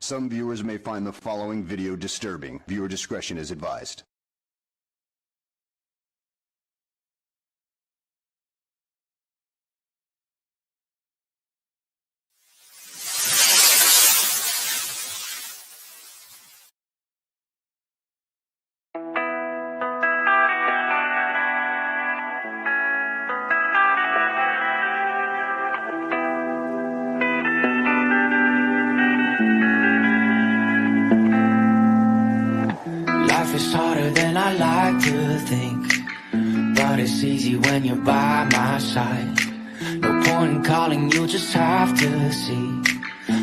Some viewers may find the following video disturbing. Viewer discretion is advised. Life is harder than I like to think, but it's easy when you're by my side. No point in calling, you just have to see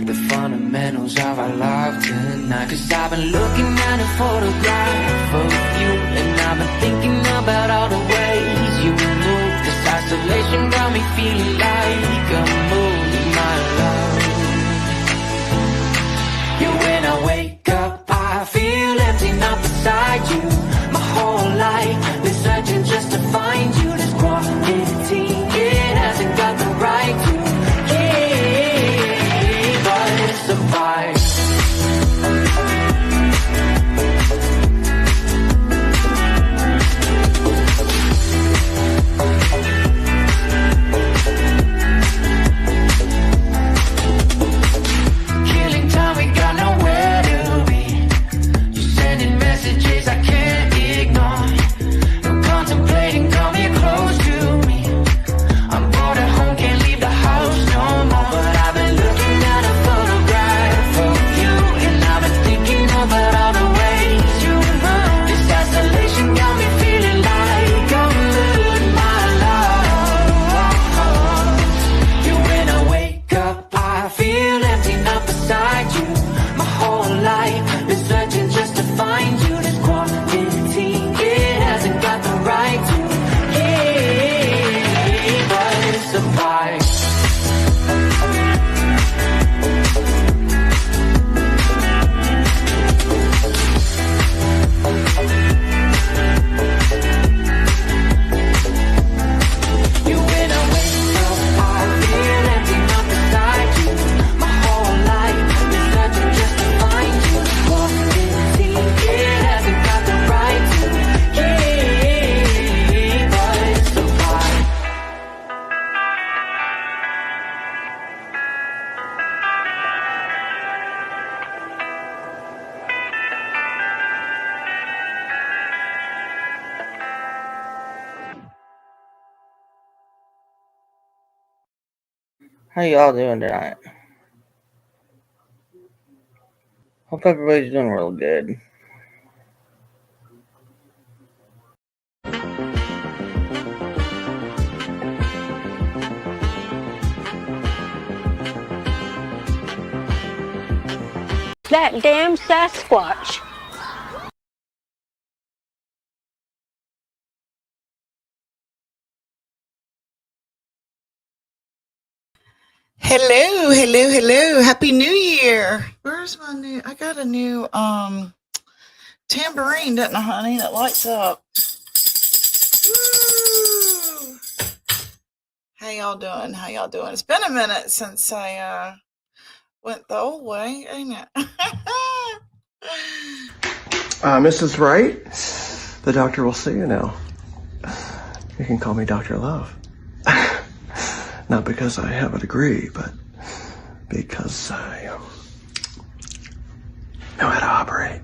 the fundamentals of our love tonight. Cause I've been looking at a photograph of you, and I've been thinking about all the ways you move. This isolation got me feeling like a movie, my love. Yeah, when I wake up, I feel empty, not beside you. My whole life been searching just to find you. This quarantine, it hasn't got the right to keep us apart. Killing time, we got nowhere to be. You're sending messages I can't ignore. No contemplating, come here close to me. I'm bored at home, can't leave the house no more. But I've been looking at a photograph of you, and I've been thinking about all the ways you move. This isolation got me feeling like I'm losing my love. Yeah, when I wake up, I feel empty, not beside you. My whole life been searching just to find you. This quarantine, it hasn't got the right to keep us apart. You, when I wake up, I feel empty, not beside you. My whole life been searching just to find you. Quarantine, it hasn't got the right to keep us apart. How y'all doing tonight? Hope everybody's doing real good. That damn Sasquatch. Hello, hello, hello. Happy New Year. Where's my new? I got a new tambourine, doesn't I, honey? That lights up. Woo! How y'all doing? How y'all doing? It's been a minute since I went the old way, ain't it? Mrs. Wright, the doctor will see you now. You can call me Dr. Love. Not because I have a degree, but because I know how to operate.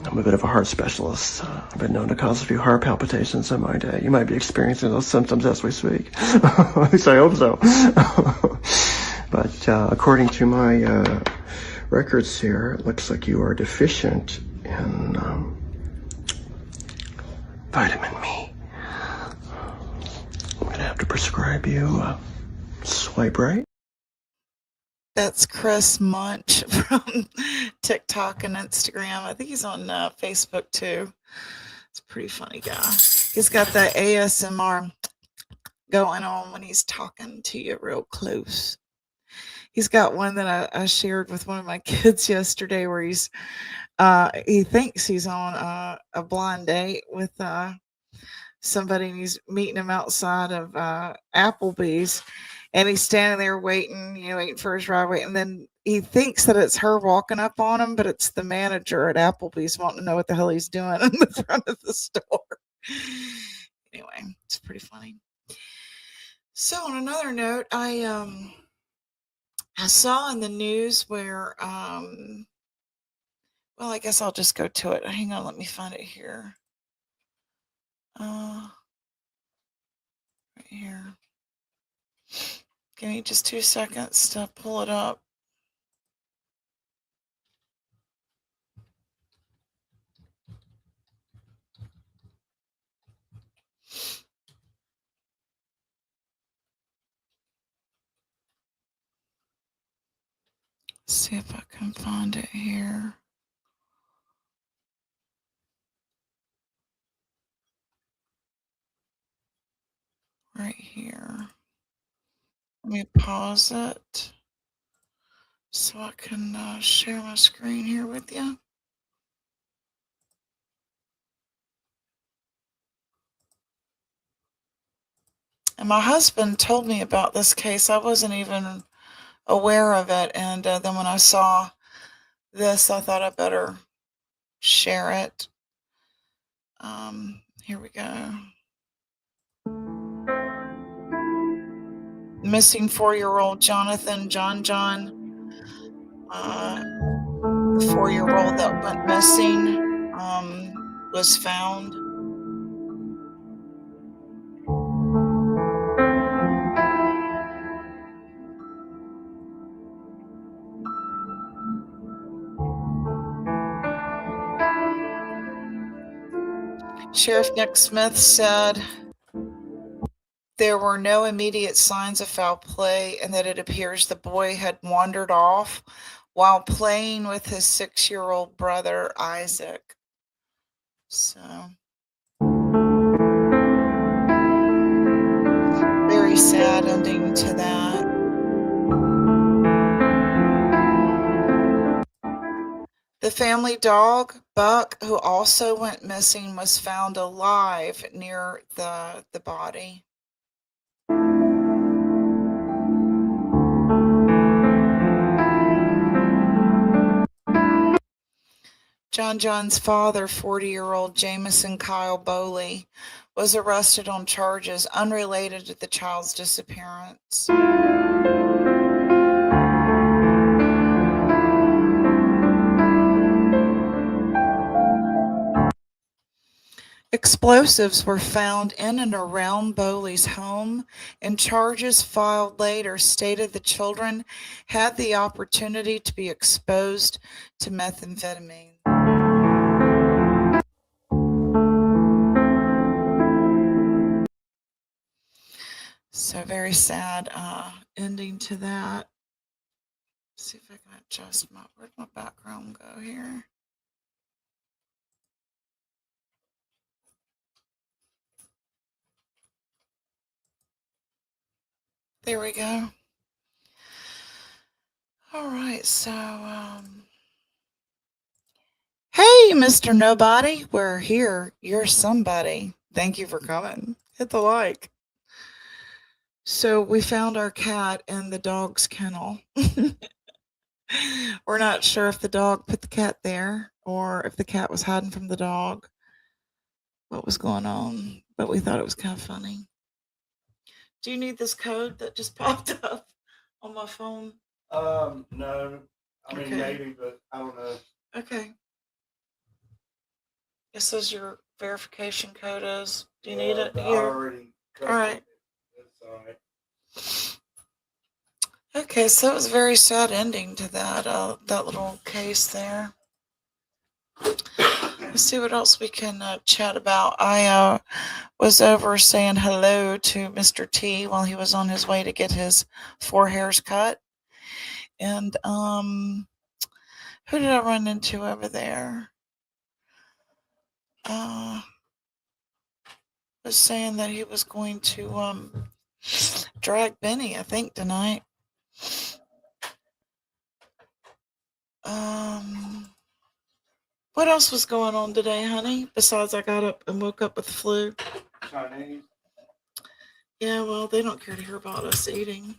I'm a bit of a heart specialist. I've been known to cause a few heart palpitations in my day. You might be experiencing those symptoms as we speak. At least I hope so. But according to my records here, it looks like you are deficient in vitamin E. I'm going to have to prescribe you Swipe Right. That's Chris Munch from TikTok and Instagram. I think he's on Facebook too. It's a pretty funny guy. He's got that ASMR going on when he's talking to you real close. He's got one that I shared with one of my kids yesterday where he thinks he's on a blind date with somebody, and he's meeting him outside of Applebee's. And he's standing there waiting, waiting for his ride, waiting. And then he thinks that it's her walking up on him, but it's the manager at Applebee's wanting to know what the hell he's doing in the front of the store. Anyway, it's pretty funny. So on another note, I saw in the news where well, I guess I'll just go to it. Hang on, let me find it here. Right here. Give me just 2 seconds to pull it up. See if I can find it here. Right here. Let me pause it so I can share my screen here with you. And my husband told me about this case. I wasn't even aware of it. And then when I saw this, I thought I better share it. Here we go. Missing 4-year-old Jonathan John, the 4-year-old that went missing, was found. Sheriff Nick Smith said there were no immediate signs of foul play and that it appears the boy had wandered off while playing with his 6-year-old brother, Isaac. So, very sad ending to that. The family dog, Buck, who also went missing, was found alive near the body. John's father, 40-year-old Jameson Kyle Bowley, was arrested on charges unrelated to the child's disappearance. Explosives were found in and around Bowley's home, and charges filed later stated the children had the opportunity to be exposed to methamphetamine. So very sad ending to that. Let's see if I can adjust where'd my background go here? There we go. All right, so hey, Mr. Nobody, we're here. You're somebody. Thank you for coming. Hit the like. So we found our cat in the dog's kennel. We're not sure if the dog put the cat there or if the cat was hiding from the dog. What was going on? But we thought it was kind of funny. Do you need this code that just popped up on my phone? No. I mean, Okay. maybe, but I don't know. Okay. This is your verification code is. Do you need it I here? already. All right. It's all right. Okay, so it was a very sad ending to that little case there. Let's see what else we can chat about. I was over saying hello to Mr. T while he was on his way to get his 4 hairs cut. And who did I run into over there? Was saying that he was going to drag Benny, I think, tonight. What else was going on today, honey? Besides, I got up and woke up with the flu. Chinese. Yeah, well, they don't care to hear about us eating.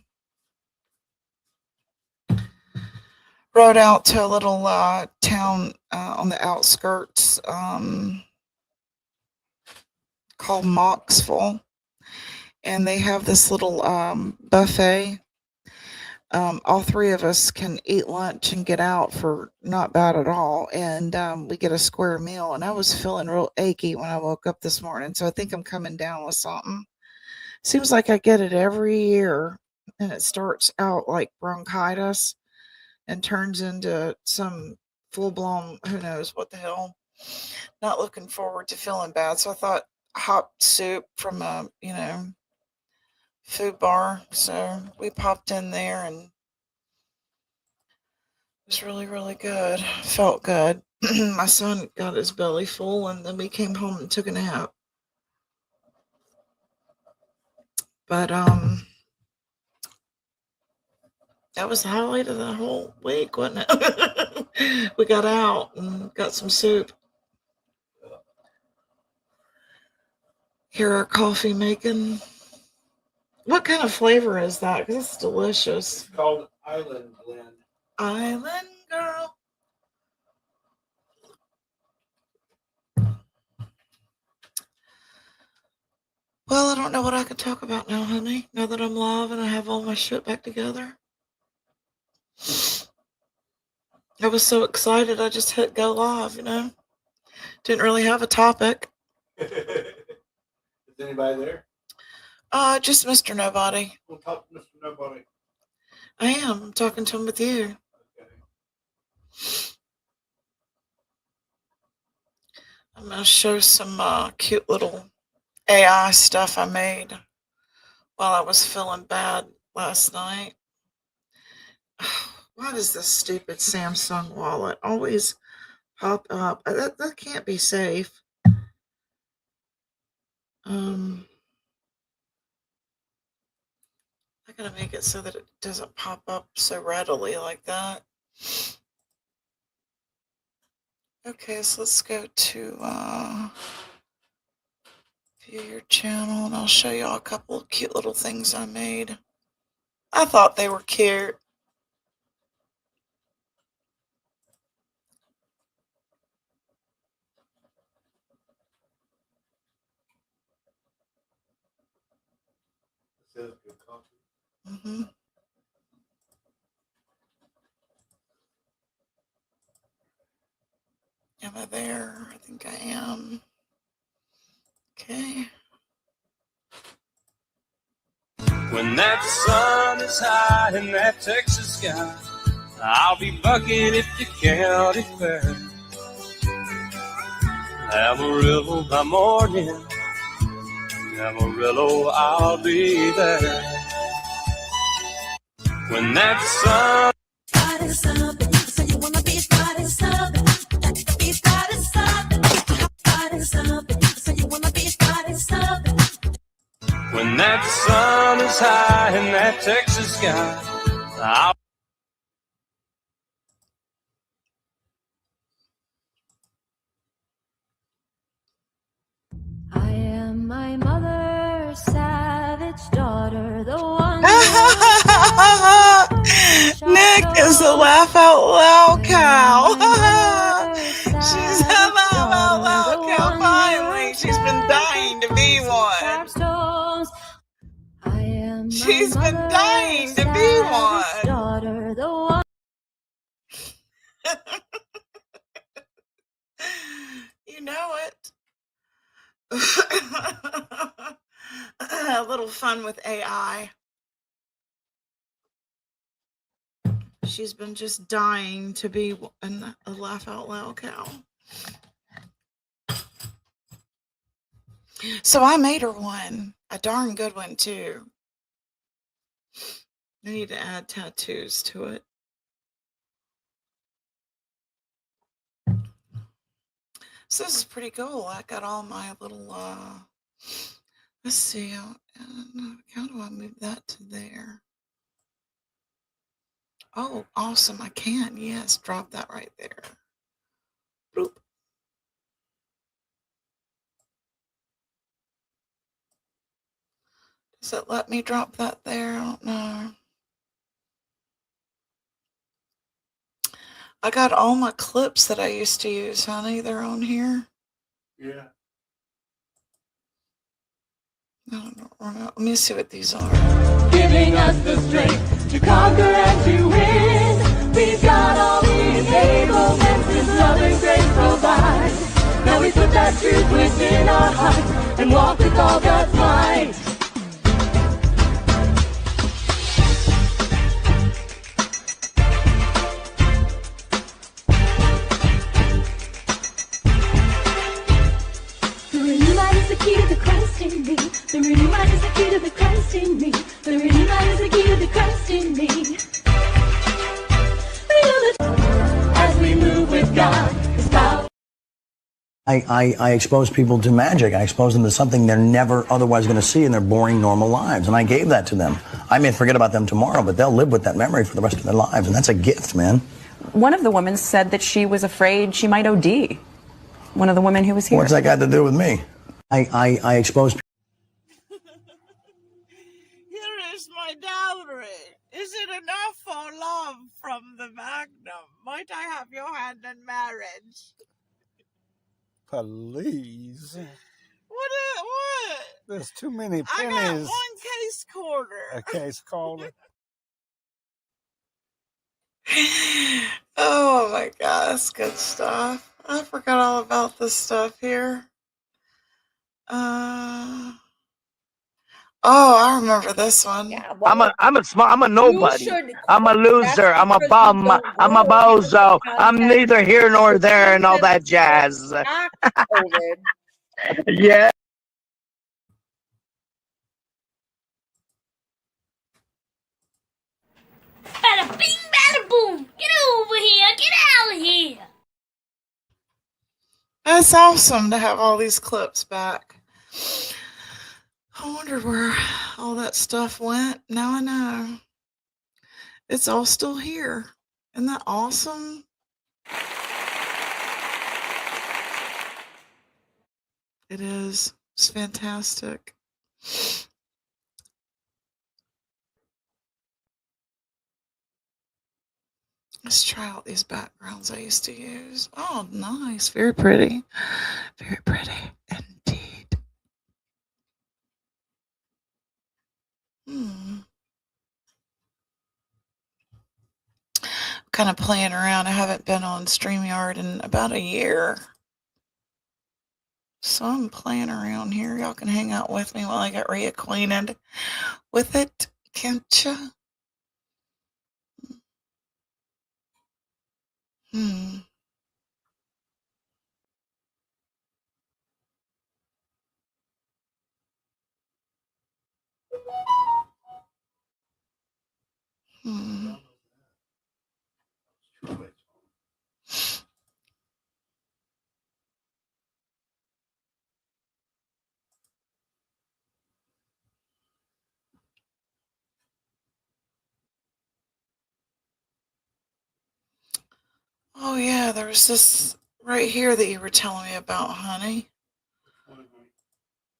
Rode out to a little town on the outskirts called Moxville, and they have this little buffet. All three of us can eat lunch and get out for not bad at all, and we get a square meal. And I was feeling real achy when I woke up this morning, so I think I'm coming down with something. Seems like I get it every year, and it starts out like bronchitis and turns into some full blown, who knows what the hell. Not looking forward to feeling bad. So I thought hot soup from a, food bar. So we popped in there and it was really, really good. Felt good. My son got his belly full and then we came home and took a nap. But that was the highlight of the whole week, wasn't it? We got out and got some soup. Hear our coffee making. What kind of flavor is that? Because it's delicious. It's called Island Blend. Island girl. Well, I don't know what I can talk about now, honey. Now that I'm live and I have all my shit back together. I was so excited I just hit go live, Didn't really have a topic. Is anybody there? Just Mr. Nobody. We'll talk to Mr. Nobody. I am. I'm talking to him with you. Okay. I'm going to show some cute little AI stuff I made while I was feeling bad last night. Why does this stupid Samsung wallet always pop up? That can't be safe. I gotta make it so that it doesn't pop up so readily like that. Okay, so let's go to view your channel and I'll show y'all a couple of cute little things I made. I thought they were cute. It says good coffee. Mm-hmm. Am I there? I think I am. Okay. When that sun is high in that Texas sky, I'll be bucking at the county fair. Amarillo by morning, Amarillo, I'll be there. When that sun Started something, so you wanna be starting something. Be starting something. Starting something, so you wanna be starting something. When that sun is high in that Texas sky, I am my mother's savage daughter, the one. Nick is a laugh out loud cow. She's a laugh out loud cow. Finally, she's been dying to be one. She's been dying to be one. Daughter, the one. You know it. A little fun with AI. She's been just dying to be a laugh out loud cow. So I made her one, a darn good one too. I need to add tattoos to it. So this is pretty cool. I got all my little, let's see, how do I move that to there? Oh, awesome. I can. Yes, drop that right there. Bloop. Does it let me drop that there? I don't know. I got all my clips that I used to use, honey. They're on here. Yeah. I don't know. Let me see what these are. Giving us the strength to conquer and to win. We've got all the enablements His love and grace provides. Now we put that truth within our hearts and walk with all God's might. The renewed mind is the key to the Christ in me. The renewed mind is the key to the Christ in me. The renewed mind is the key to the Christ in me. As we move with God, His power. I expose people to magic. I expose them to something they're never otherwise going to see in their boring, normal lives. And I gave that to them. I may forget about them tomorrow, but they'll live with that memory for the rest of their lives. And that's a gift, man. One of the women said that she was afraid she might OD. One of the women who was here. What's that got to do with me? I expose people. Here is my dowry. Is it enough for love from the Magnum? Might I have your hand in marriage? Please. What? There's too many I got pennies. one case quarter. A case caller. Oh my God, that's good stuff. I forgot all about this stuff here. Oh, I remember this one. I'm a nobody. I'm a loser. I'm a bum. I'm a bozo. I'm neither here nor there and all that jazz. Yeah. Bada bing, bada boom. Get over here. Get out of here. That's awesome to have all these clips back. I wonder where all that stuff went. Now I know. It's all still here. Isn't that awesome? It is. It's fantastic. Let's try out these backgrounds I used to use. Oh, nice. Very pretty. Very pretty indeed. Kind of playing around. I haven't been on StreamYard in about a year. So I'm playing around here. Y'all can hang out with me while I get reacquainted with it, can't ya? Oh yeah, there was this right here that you were telling me about, honey.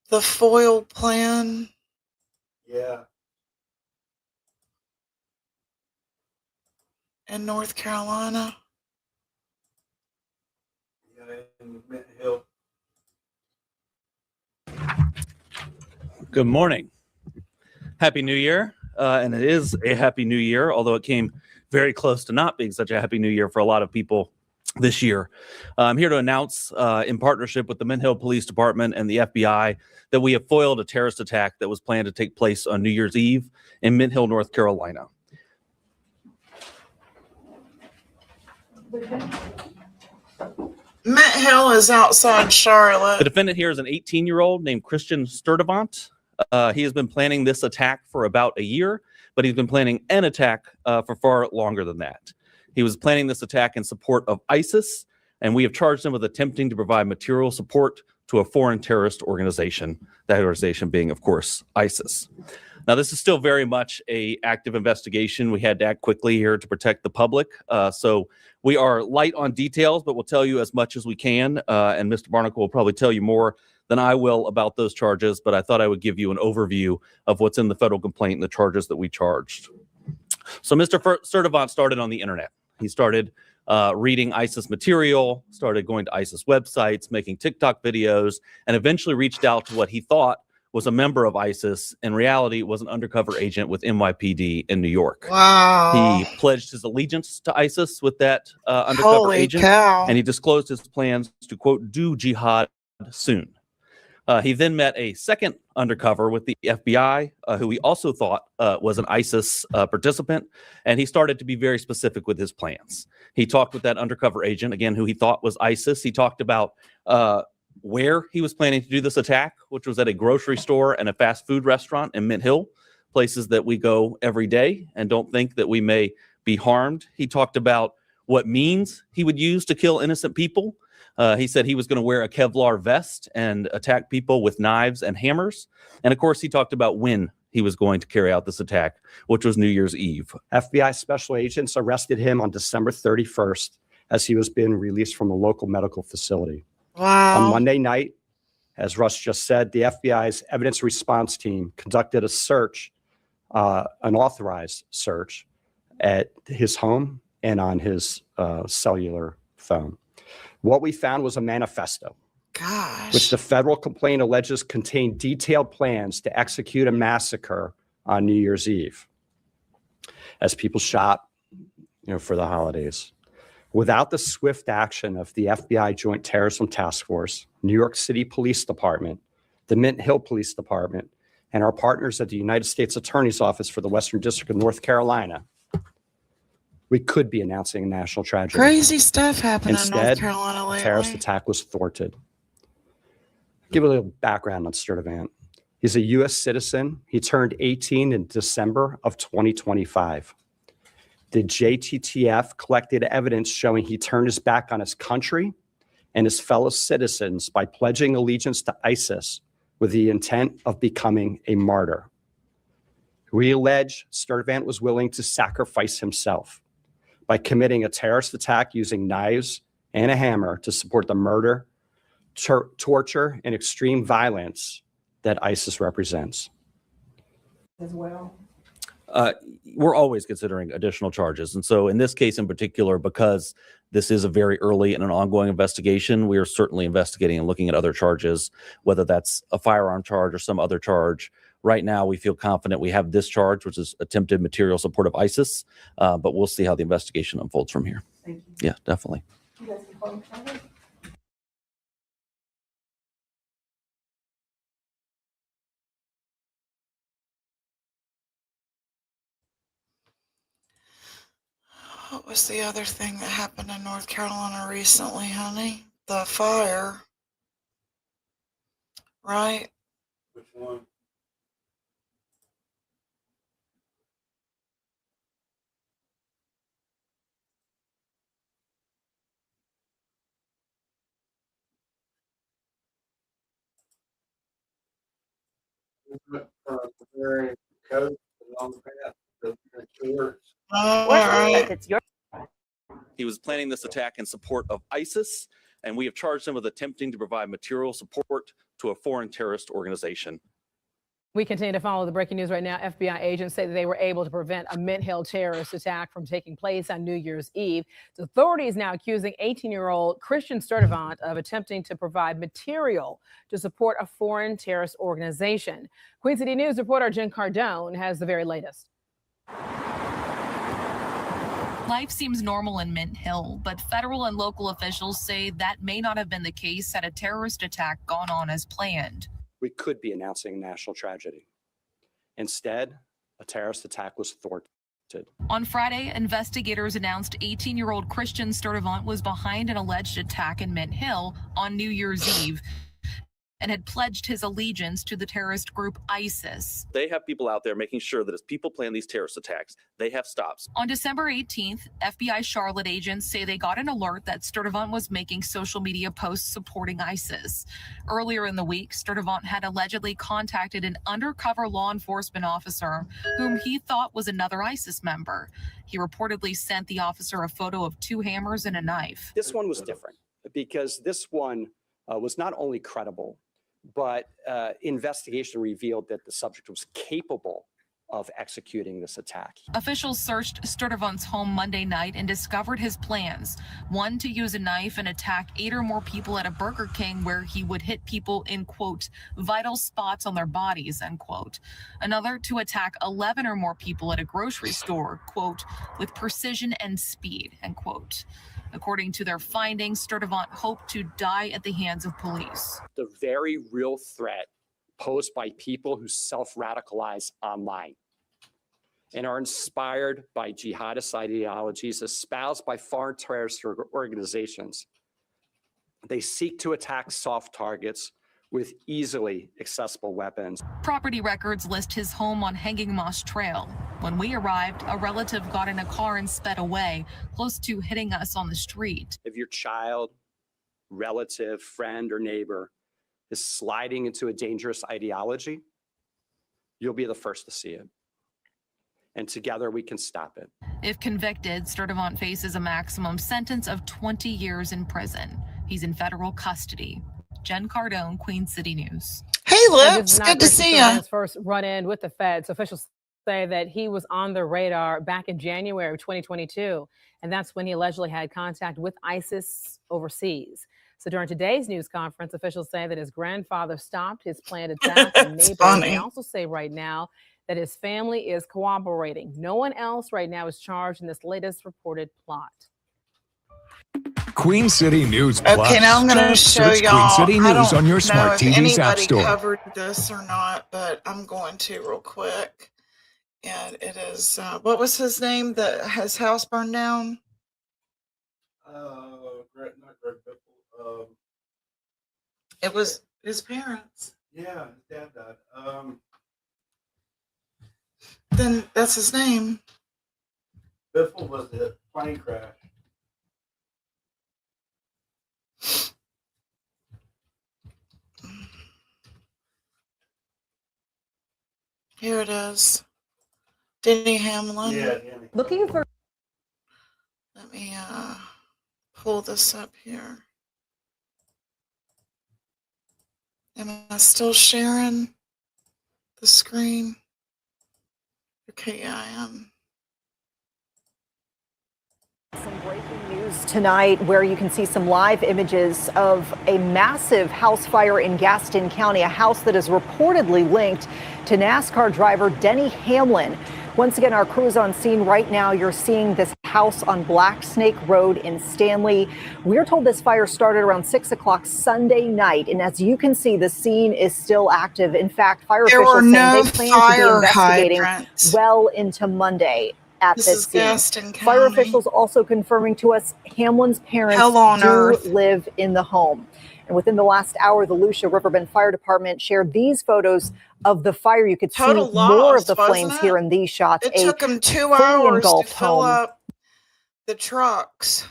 The foil plan. Yeah. In North Carolina. Yeah, in Mint Hill. Good morning. Happy New Year. And it is a Happy New Year, although it came very close to not being such a Happy New Year for a lot of people this year. I'm here to announce, in partnership with the Mint Hill Police Department and the FBI, that we have foiled a terrorist attack that was planned to take place on New Year's Eve in Mint Hill, North Carolina. Mint Hill is outside Charlotte. The defendant here is an 18-year-old named Christian Sturdivant. He has been planning this attack for about a year, but he's been planning an attack for far longer than that. He was planning this attack in support of ISIS, and we have charged him with attempting to provide material support to a foreign terrorist organization, that organization being, of course, ISIS. Now, this is still very much an active investigation. We had to act quickly here to protect the public. So we are light on details, but we'll tell you as much as we can. And Mr. Barnacle will probably tell you more than I will about those charges, but I thought I would give you an overview of what's in the federal complaint and the charges that we charged. So Mr. Sturtevant started on the internet. He started reading ISIS material, started going to ISIS websites, making TikTok videos, and eventually reached out to what he thought was a member of ISIS. In reality, was an undercover agent with NYPD in New York. Wow. He pledged his allegiance to ISIS with that undercover Holy agent, cow. and he disclosed his plans to, quote, do jihad soon. He then met a second undercover with the FBI, who he also thought was an ISIS participant, and he started to be very specific with his plans. He talked with that undercover agent, again, who he thought was ISIS. He talked about where he was planning to do this attack, which was at a grocery store and a fast food restaurant in Mint Hill, places that we go every day and don't think that we may be harmed. He talked about what means he would use to kill innocent people. He said he was going to wear a Kevlar vest and attack people with knives and hammers. And of course, he talked about when he was going to carry out this attack, which was New Year's Eve. FBI special agents arrested him on December 31st as he was being released from a local medical facility. Wow. On Monday night, as Russ just said, the FBI's evidence response team conducted a search, an authorized search at his home and on his cellular phone. What we found was a manifesto, which the federal complaint alleges contained detailed plans to execute a massacre on New Year's Eve as people shop, for the holidays. Without the swift action of the FBI Joint Terrorism Task Force, New York City Police Department, the Mint Hill Police Department, and our partners at the United States Attorney's Office for the Western District of North Carolina, we could be announcing a national tragedy. Crazy stuff happened in Instead, North Carolina a lately. terrorist attack was thwarted. Give a little background on Sturtevant. He's a U.S. citizen. He turned 18 in December of 2025. The JTTF collected evidence showing he turned his back on his country and his fellow citizens by pledging allegiance to ISIS with the intent of becoming a martyr. We allege Sturtevant was willing to sacrifice himself by committing a terrorist attack using knives and a hammer to support the murder, torture, and extreme violence that ISIS represents. As well. We're always considering additional charges. And so in this case in particular, because this is a very early and an ongoing investigation, we are certainly investigating and looking at other charges, whether that's a firearm charge or some other charge. Right now, we feel confident we have this charge, which is attempted material support of ISIS, but we'll see how the investigation unfolds from here. Thank you. Yeah, definitely. You guys can call me. What was the other thing that happened in North Carolina recently, honey? The fire. Right? Which one? Wearing coats along the path, the shorts. It's your He was planning this attack in support of ISIS, and we have charged him with attempting to provide material support to a foreign terrorist organization. We continue to follow the breaking news right now. FBI agents say that they were able to prevent a Mint Hill terrorist attack from taking place on New Year's Eve. The authorities now accusing 18-year-old Christian Sturtevant of attempting to provide material to support a foreign terrorist organization. Queen City News reporter Jen Cardone has the very latest. Life seems normal in Mint Hill, but federal and local officials say that may not have been the case had a terrorist attack gone on as planned. We could be announcing a national tragedy. Instead, a terrorist attack was thwarted. On Friday, investigators announced 18-year-old Christian Sturtevant was behind an alleged attack in Mint Hill on New Year's Eve and had pledged his allegiance to the terrorist group ISIS. They have people out there making sure that as people plan these terrorist attacks, they have stops. On December 18th, FBI Charlotte agents say they got an alert that Sturtevant was making social media posts supporting ISIS. Earlier in the week, Sturtevant had allegedly contacted an undercover law enforcement officer whom he thought was another ISIS member. He reportedly sent the officer a photo of 2 hammers and a knife. This one was different because this one was not only credible, but investigation revealed that the subject was capable of executing this attack. Officials searched Sturdivant's home Monday night and discovered his plans. One, to use a knife and attack 8 or more people at a Burger King where he would hit people in, quote, vital spots on their bodies, end quote. Another, to attack 11 or more people at a grocery store, quote, with precision and speed, end quote. According to their findings, Sturdivant hoped to die at the hands of police. The very real threat posed by people who self-radicalize online and are inspired by jihadist ideologies espoused by foreign terrorist organizations. They seek to attack soft targets with easily accessible weapons. Property records list his home on Hanging Moss Trail. When we arrived, a relative got in a car and sped away, close to hitting us on the street. If your child, relative, friend, or neighbor is sliding into a dangerous ideology, you'll be the first to see it. And together we can stop it. If convicted, Sturdivant faces a maximum sentence of 20 years in prison. He's in federal custody. Jen Cardone, Queen City News. Hey, This Lips, is not good to Christian see you. Sturdivant's first run-in with the feds. Officials say that he was on the radar back in January of 2022, and that's when he allegedly had contact with ISIS overseas. So during today's news conference, officials say that his grandfather stopped his planned attack on neighbors. funny. They also say right now that his family is cooperating. No one else right now is charged in this latest reported plot. Queen City News Plus. Okay, now I'm going to show Search y'all. Queen City I News don't on your know smart if TV's App anybody Store. covered this or not, but I'm going to real quick. And it is, what was his name that his house burned down? Not Greg Biffle. It was his parents. Yeah, his dad died. Then that's his name. Biffle was the plane crash. Here it is. Denny Hamlin. Yeah, Danny. Looking for Let me pull this up here. Am I still sharing the screen? Okay, yeah, I am. some breaking news tonight where you can see some live images of a massive house fire in Gaston County, a house that is reportedly linked to NASCAR driver Denny Hamlin. Once again, our crew is on scene right now. You're seeing this house on Black Snake Road in Stanley. We're told this fire started around 6 o'clock Sunday night. And as you can see, the scene is still active. In fact, fire There officials were saying no they plan to be fire investigating hydrants. well into Monday at This this is scene. Gaston Fire County. officials also confirming to us Hamlin's parents Hell on do earth. live in the home. And within the last hour, the Lucia Riverbend Fire Department shared these photos of the fire. You could Total see more loss, of the wasn't flames it? here in these shots. It took them 2 fully hours to engulfed fill home. up the trucks.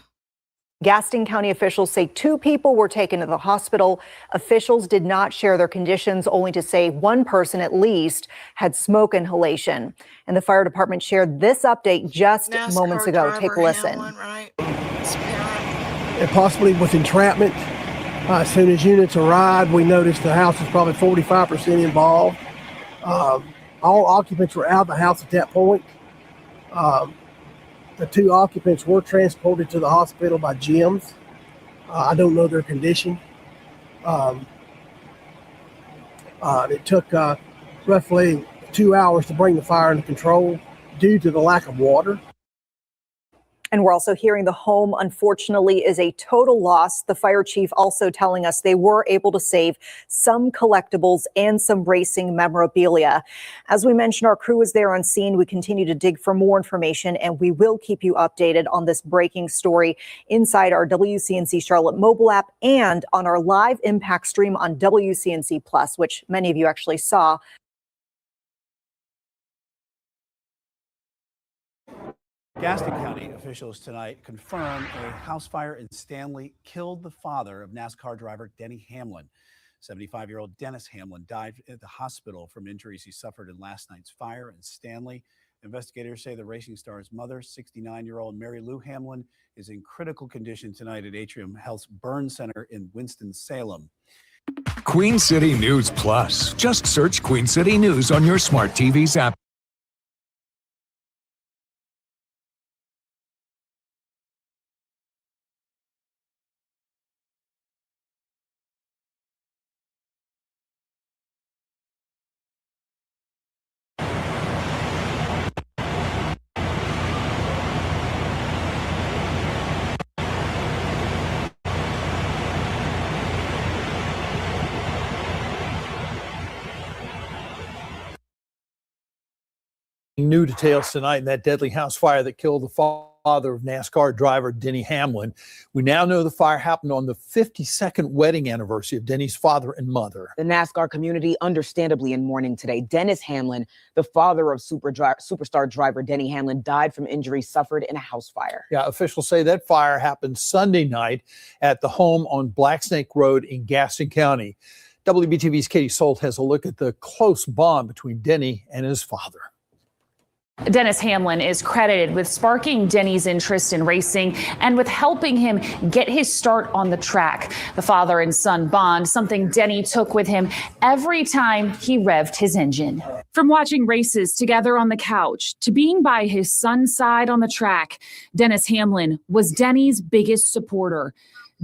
Gaston County officials say 2 people were taken to the hospital. Officials did not share their conditions, only to say one person at least had smoke inhalation. And the fire department shared this update just NASCAR moments ago. Take a driver listen. Hamlin, right? His parent. And possibly with entrapment. As soon as units arrived, we noticed the house was probably 45% involved. All occupants were out of the house at that point. The 2 occupants were transported to the hospital by GMs. I don't know their condition. It took roughly 2 hours to bring the fire under control due to the lack of water. And we're also hearing the home, unfortunately, is a total loss. The fire chief also telling us they were able to save some collectibles and some racing memorabilia. As we mentioned, our crew is there on scene. We continue to dig for more information, and we will keep you updated on this breaking story inside our WCNC Charlotte mobile app and on our live impact stream on WCNC Plus, which many of you actually saw. Gaston County officials tonight confirm a house fire in Stanley killed the father of NASCAR driver Denny Hamlin. 75-year-old Dennis Hamlin died at the hospital from injuries he suffered in last night's fire in Stanley. Investigators say the racing star's mother, 69-year-old Mary Lou Hamlin, is in critical condition tonight at Atrium Health's Burn Center in Winston-Salem. Queen City News Plus. Just search Queen City News on your smart TV's app. New details tonight in that deadly house fire that killed the father of NASCAR driver Denny Hamlin. We now know the fire happened on the 52nd wedding anniversary of Denny's father and mother. The NASCAR community understandably in mourning today. Dennis Hamlin, the father of superstar driver Denny Hamlin, died from injuries suffered in a house fire. Yeah, officials say that fire happened Sunday night at the home on Black Snake Road in Gaston County. WBTV's Katie Solt has a look at the close bond between Denny and his father. Dennis Hamlin is credited with sparking Denny's interest in racing and with helping him get his start on the track. The father and son bond, something Denny took with him every time he revved his engine. From watching races together on the couch to being by his son's side on the track, Dennis Hamlin was Denny's biggest supporter.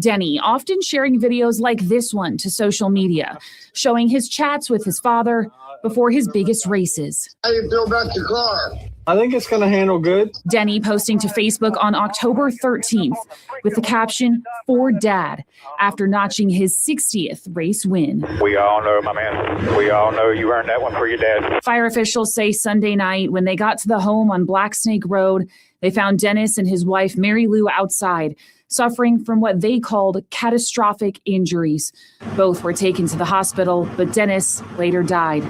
Denny often sharing videos like this one to social media, showing his chats with his father before his biggest races. How you feel about your car? I think it's going to handle good. Denny posting to Facebook on October 13th with the caption, "For Dad," after notching his 60th race win. We all know, my man. We all know you earned that one for your dad. Fire officials say Sunday night when they got to the home on Black Snake Road, they found Dennis and his wife, Mary Lou, outside, suffering from what they called catastrophic injuries. Both were taken to the hospital, but Dennis later died.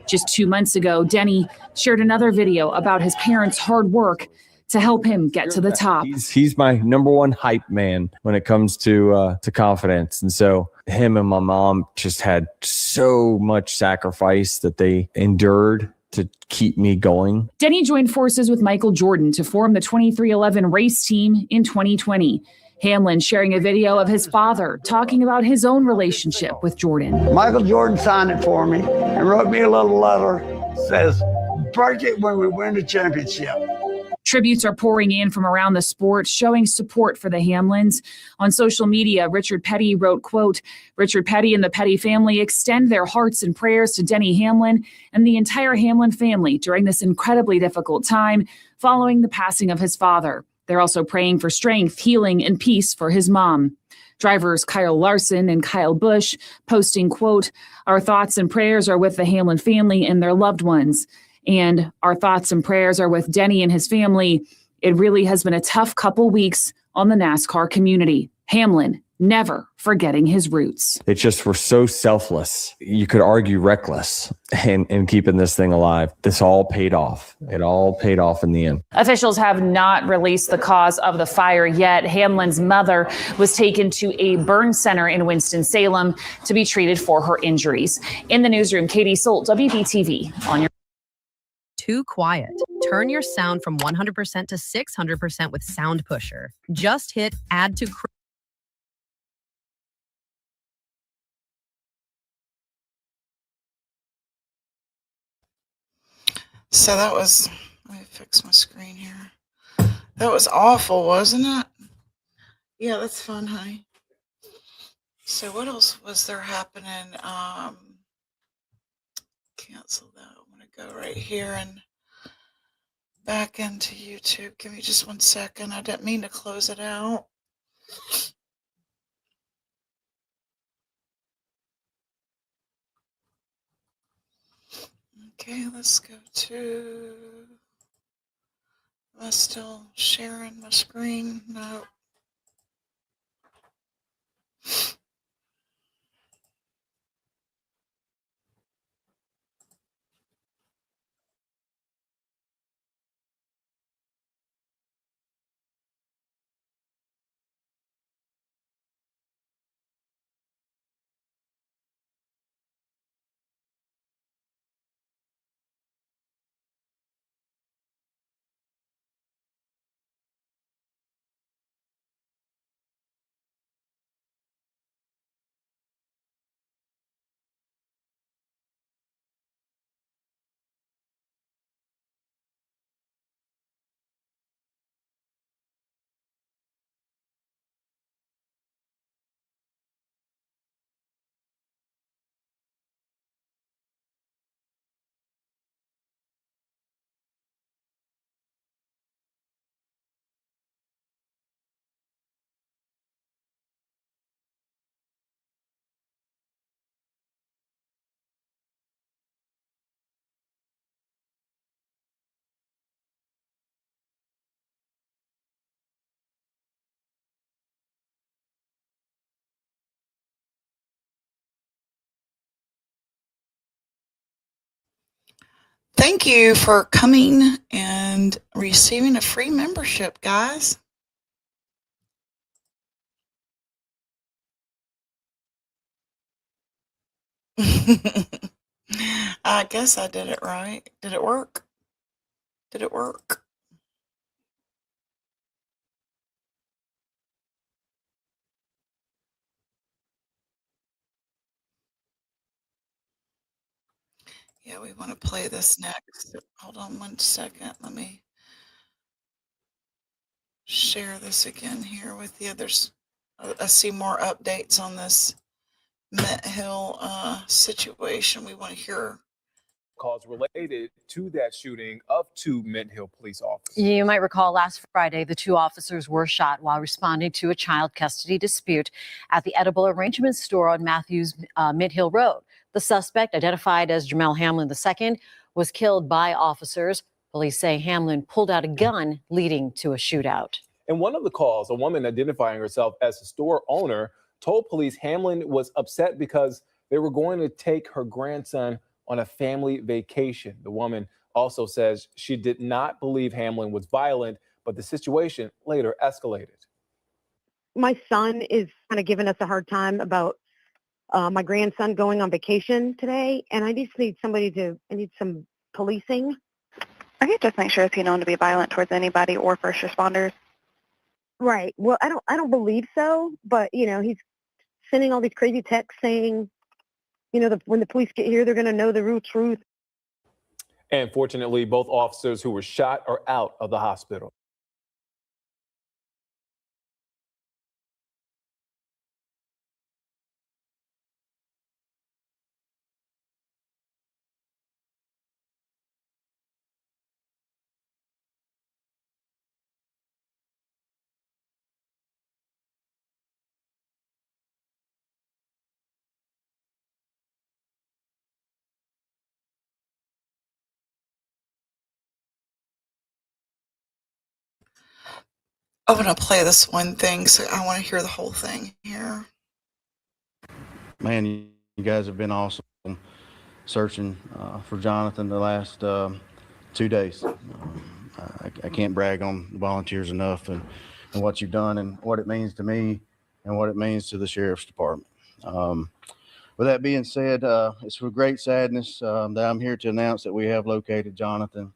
Just 2 months ago, Denny shared another video about his parents' hard work to help him get to the top. He's my number one hype man when it comes to confidence. And so him and my mom just had so much sacrifice that they endured to keep me going. Denny joined forces with Michael Jordan to form the 23XI race team in 2020. Hamlin sharing a video of his father talking about his own relationship with Jordan. Michael Jordan signed it for me and wrote me a little letter. Says, break it when we win the championship. Tributes are pouring in from around the sport, showing support for the Hamlins. On social media, Richard Petty wrote, quote, "Richard Petty and the Petty family extend their hearts and prayers to Denny Hamlin and the entire Hamlin family during this incredibly difficult time following the passing of his father. They're also praying for strength, healing, and peace for his mom." Drivers Kyle Larson and Kyle Busch posting, quote, "Our thoughts and prayers are with the Hamlin family and their loved ones. And our thoughts and prayers are with Denny and his family. It really has been a tough couple weeks on the NASCAR community. Hamlin never forgetting his roots." They just were so selfless. You could argue reckless in keeping this thing alive. This all paid off. It all paid off in the end. Officials have not released the cause of the fire yet. Hamlin's mother was taken to a burn center in Winston-Salem to be treated for her injuries. In the newsroom, Katie Solt, WBTV on your. Too quiet. Turn your sound from 100% to 600% with Sound Pusher. Just hit add to. So that was, let me fix my screen here. That was awful, wasn't it? Yeah, that's fun, honey. So what else was there happening? Cancel that. I'm going to go right here and back into YouTube. Give me just 1 second. I didn't mean to close it out. Okay, let's go to, am I still sharing my screen? No. Thank you for coming and receiving a free membership, guys. I guess I did it right. Did it work? Did it work? Yeah, we want to play this next. Hold on one second. Let me share this again here with you. I see more updates on this Mint Hill situation. We want to hear. Calls related to that shooting of 2 Mint Hill police officers. You might recall last Friday, the 2 officers were shot while responding to a child custody dispute at the Edible Arrangements store on Matthews Mint Hill Road. The suspect, identified as Jamel Hamlin II, was killed by officers. Police say Hamlin pulled out a gun, leading to a shootout. In one of the calls, a woman identifying herself as the store owner told police Hamlin was upset because they were going to take her grandson on a family vacation. The woman also says she did not believe Hamlin was violent, but the situation later escalated. My son is kind of giving us a hard time about my grandson going on vacation today, and I just need I need some policing. Okay, just make sure it's known to be violent towards anybody or first responders. Right. Well, I don't believe so, but he's sending all these crazy texts saying, when the police get here, they're going to know the real truth. And fortunately, both officers who were shot are out of the hospital. I'm going to play this one thing, so I want to hear the whole thing here. Man, you guys have been awesome searching for Jonathan the last 2 days. I can't brag on the volunteers enough and what you've done and what it means to me and what it means to the Sheriff's Department. With that being said, it's with great sadness that I'm here to announce that we have located Jonathan,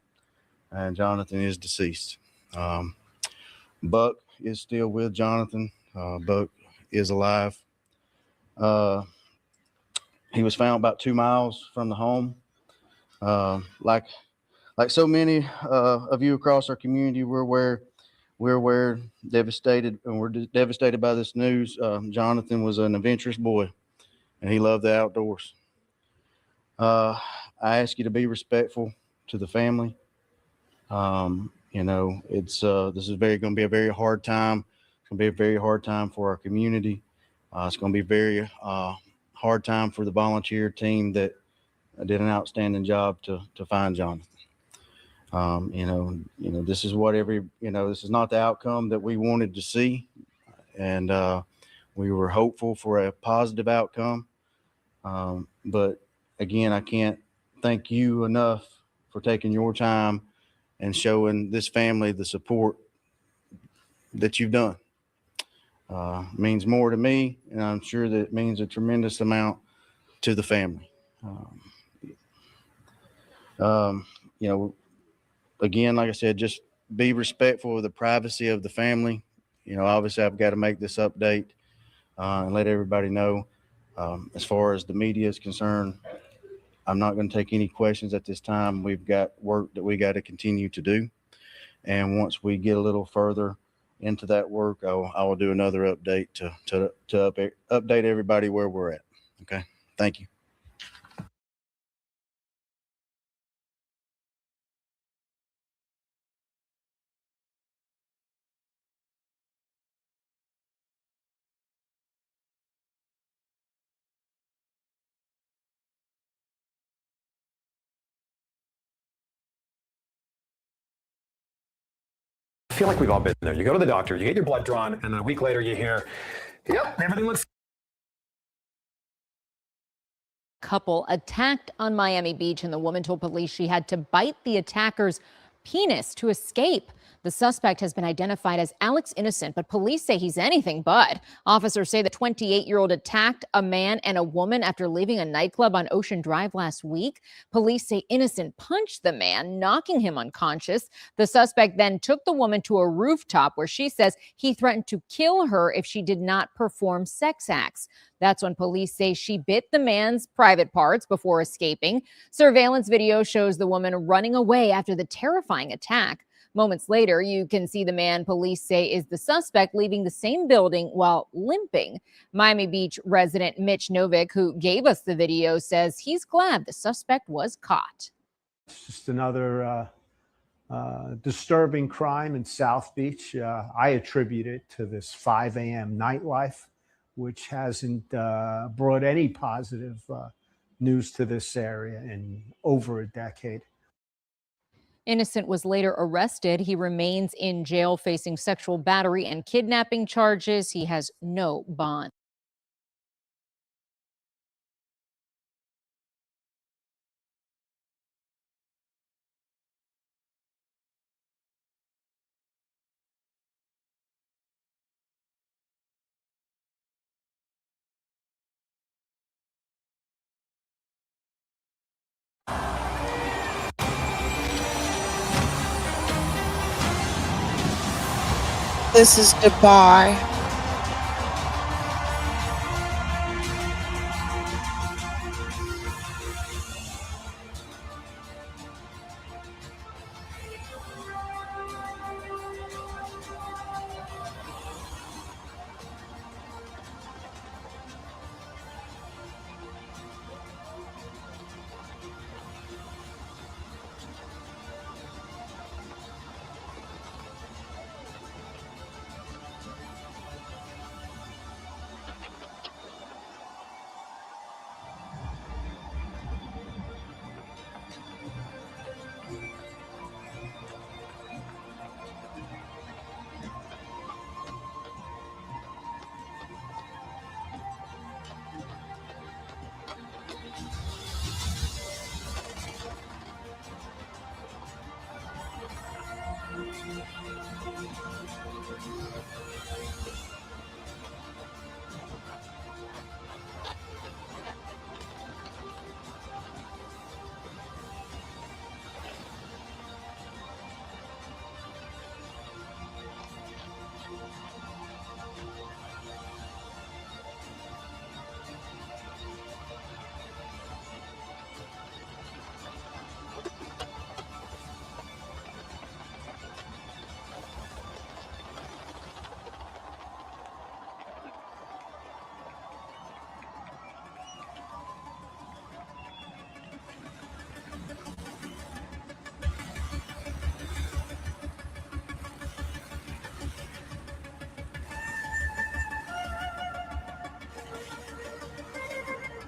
and Jonathan is deceased. Buck is still with Jonathan. Buck is alive. He was found about 2 miles from the home. Like so many of you across our community, we're devastated, and we're devastated by this news. Jonathan was an adventurous boy, and he loved the outdoors. I ask you to be respectful to the family. This is going to be a very hard time. It's going to be a very hard time for our community. It's going to be a very hard time for the volunteer team that did an outstanding job to find Jonathan. This is what this is not the outcome that we wanted to see. And we were hopeful for a positive outcome. But again, I can't thank you enough for taking your time and showing this family the support that you've done. Means more to me, and I'm sure that it means a tremendous amount to the family. Again, like I said, just be respectful of the privacy of the family. Obviously I've got to make this update and let everybody know. As far as the media is concerned, I'm not going to take any questions at this time. We've got work that we got to continue to do. And once we get a little further into that work, I will do another update to update everybody where we're at. Okay. Thank you. I feel like we've all been there. You go to the doctor, you get your blood drawn, and then a week later you hear, yep, everything looks couple attacked on Miami Beach, and the woman told police she had to bite the attacker's penis to escape. The suspect has been identified as Alex Innocent, but police say he's anything but. Officers say the 28-year-old attacked a man and a woman after leaving a nightclub on Ocean Drive last week. Police say Innocent punched the man, knocking him unconscious. The suspect then took the woman to a rooftop where she says he threatened to kill her if she did not perform sex acts. That's when police say she bit the man's private parts before escaping. Surveillance video shows the woman running away after the terrifying attack. Moments later, you can see the man police say is the suspect leaving the same building while limping. Miami Beach resident Mitch Novick, who gave us the video, says he's glad the suspect was caught. It's just another disturbing crime in South Beach. I attribute it to this 5 a.m. nightlife, which hasn't brought any positive news to this area in over a decade. Innocent was later arrested. He remains in jail facing sexual battery and kidnapping charges. He has no bond. This is Dubai.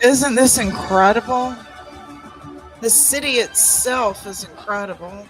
Isn't this incredible? The city itself is incredible.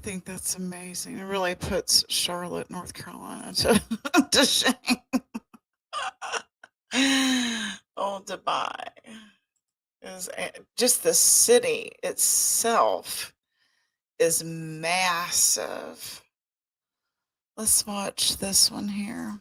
think that's amazing. It really puts Charlotte, North Carolina to, to shame. Oh, Dubai is just the city itself is massive. Let's watch this one here.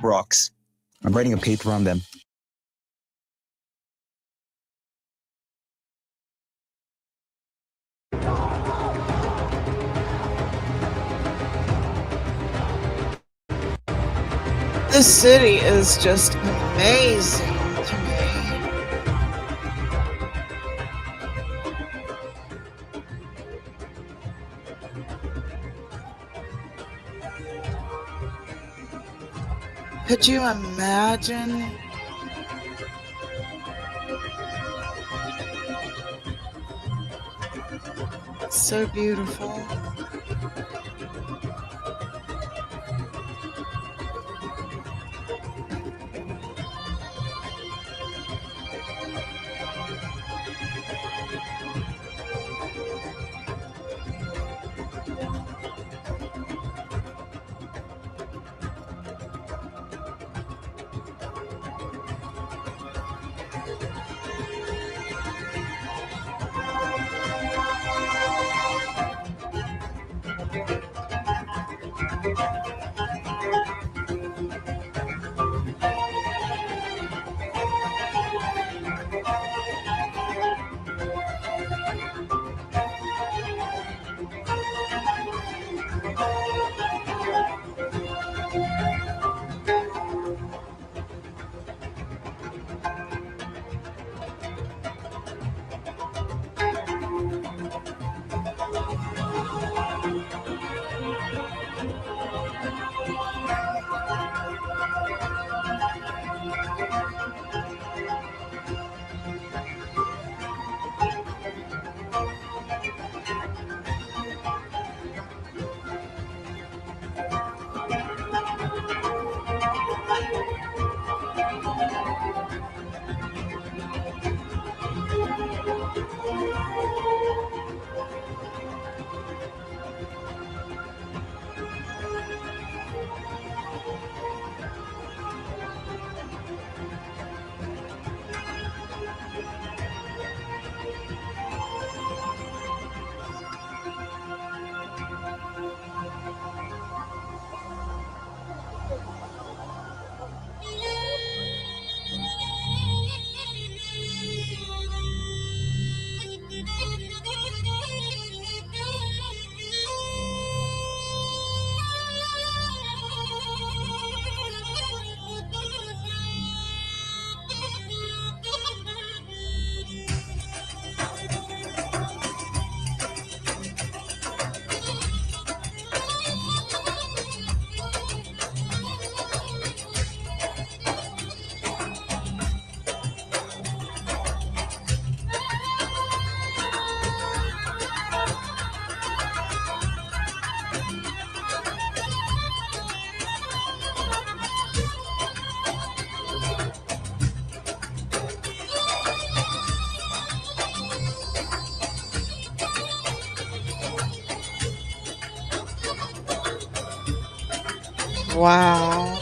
Rocks. I'm writing a paper on them. This city is just amazing to me. Could you imagine? So beautiful. Wow.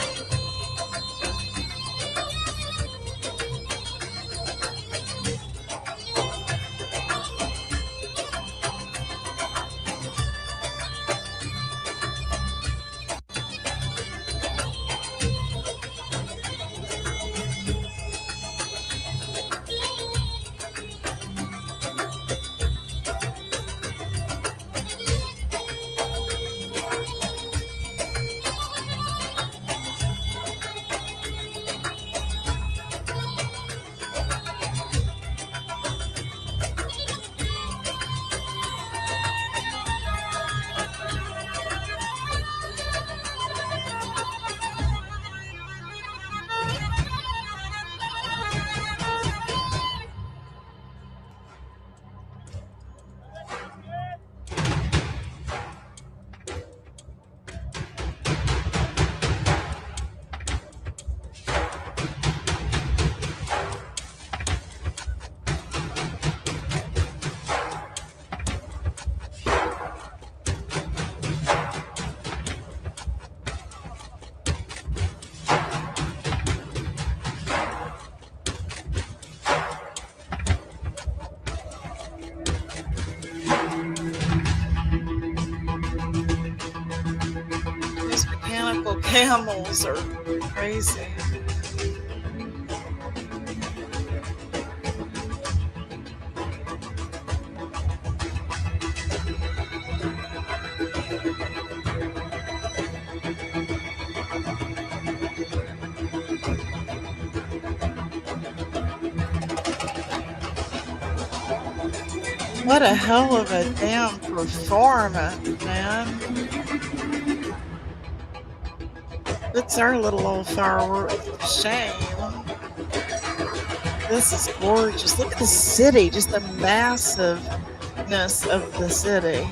These mechanical camels are crazy. What a hell of a damn performance, man. It's our little old firework. Shame. This is gorgeous. Look at the city, just the massiveness of the city.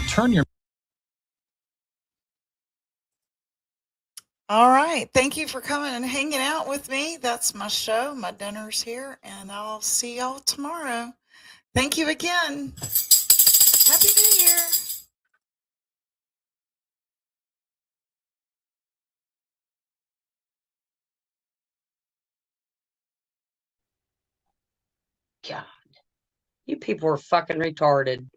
Turn your All right. Thank you for coming and hanging out with me. That's my show. My dinner's here, and I'll see y'all tomorrow. Thank you again. Happy New Year. God, you people are fucking retarded.